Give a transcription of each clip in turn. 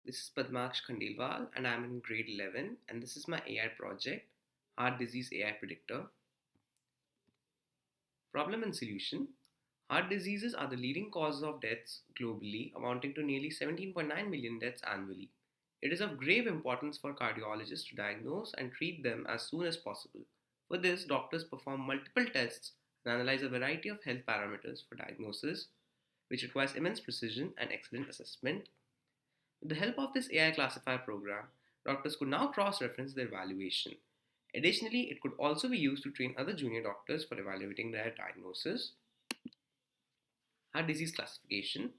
This is Padmaksh Khandelwal and I'm in grade 11 and this is my AI project, Heart Disease AI Predictor. Problem and solution. Heart diseases are the leading cause of deaths globally, amounting to nearly 17.9 million deaths annually. It is of grave importance for cardiologists to diagnose and treat them as soon as possible. For this, doctors perform multiple tests and analyze a variety of health parameters for diagnosis, which requires immense precision and excellent assessment. With the help of this AI classifier program, doctors could now cross reference their evaluation. Additionally, it could also be used to train other junior doctors for evaluating their diagnosis. Heart disease classification.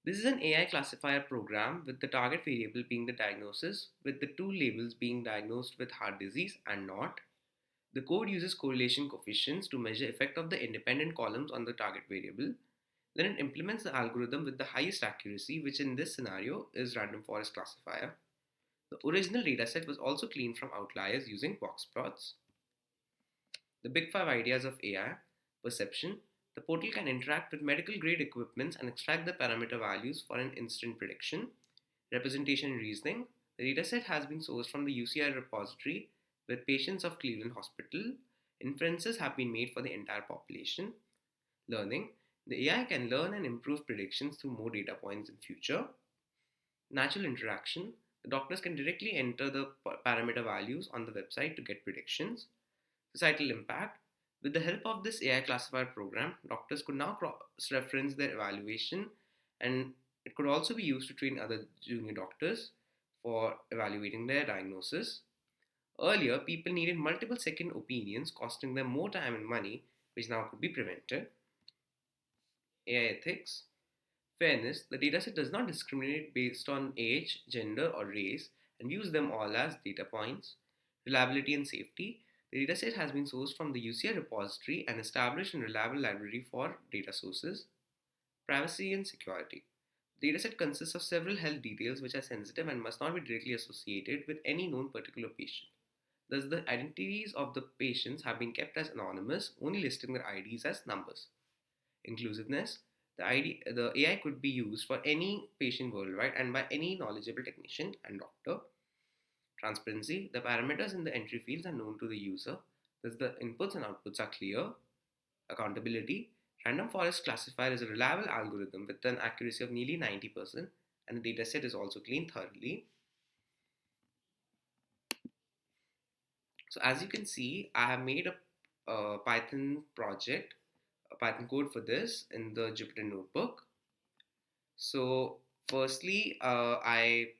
This is an AI classifier program with the target variable being the diagnosis, with the two labels being diagnosed with heart disease and not. The code uses correlation coefficients to measure effect of the independent columns on the target variable. Then it implements the algorithm with the highest accuracy, which in this scenario is Random Forest Classifier. The original dataset was also cleaned from outliers using box plots. The big five ideas of AI: perception. The portal can interact with medical grade equipments and extract the parameter values for an instant prediction. Representation and reasoning. The dataset has been sourced from the UCI repository with patients of Cleveland Hospital. Inferences have been made for the entire population. Learning. The AI can learn and improve predictions through more data points in future. Natural interaction. The doctors can directly enter the parameter values on the website to get predictions. Societal impact. With the help of this AI classifier program, doctors could now cross-reference their evaluation and it could also be used to train other junior doctors for evaluating their diagnosis. Earlier, people needed multiple second opinions, costing them more time and money, which now could be prevented. AI ethics. Fairness. The dataset does not discriminate based on age, gender, or race and views them all as data points. Reliability and safety. The dataset has been sourced from the UCI repository and established a reliable library for data sources. Privacy and security. The dataset consists of several health details which are sensitive and must not be directly associated with any known particular patient. Thus, the identities of the patients have been kept as anonymous, only listing their IDs as numbers. Inclusiveness. The AI could be used for any patient worldwide and by any knowledgeable technician and doctor. Transparency. The parameters in the entry fields are known to the user, thus the inputs and outputs are clear. Accountability. Random Forest Classifier is a reliable algorithm with an accuracy of nearly 90% and the dataset is also cleaned thoroughly. So as you can see, I have made a Python project, a Python code for this in the Jupyter notebook. So firstly, I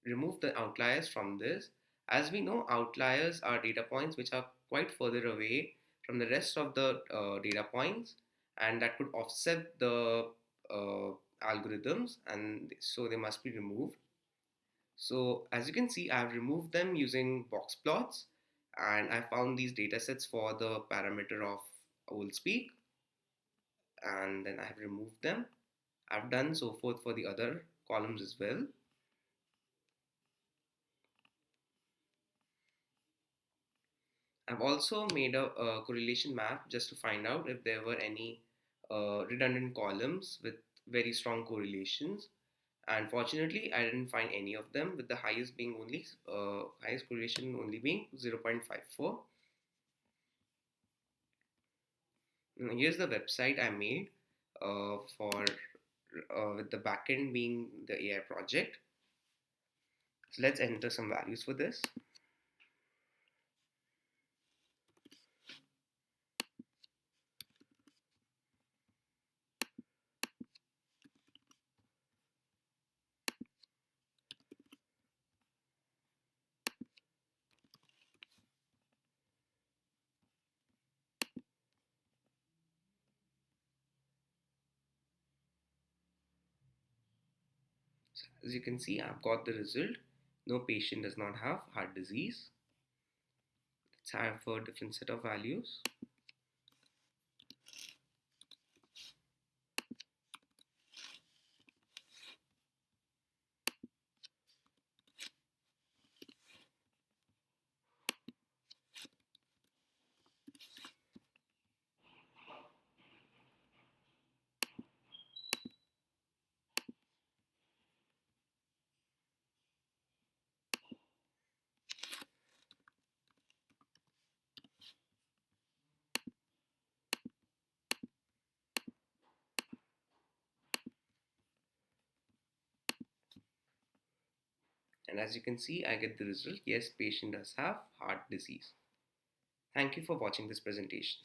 remove the outliers from this. As we know, outliers are data points which are quite further away from the rest of the data points, and that could offset the uh, algorithms, and so they must be removed. So as you can see, I've removed them using box plots, and I found these data sets for the parameter of owl speak, and then I have removed them. I've done so forth for the other columns as well. I've also made a correlation map just to find out if there were any redundant columns with very strong correlations. And fortunately, I didn't find any of them, with the highest being only highest correlation only being 0.54. Now, here's the website I made for with the backend being the AI project. So let's enter some values for this. So as you can see, I've got the result. No patient does not have heart disease. Let's have a different set of values. And as you can see, I get the result. Yes, patient does have heart disease. Thank you for watching this presentation.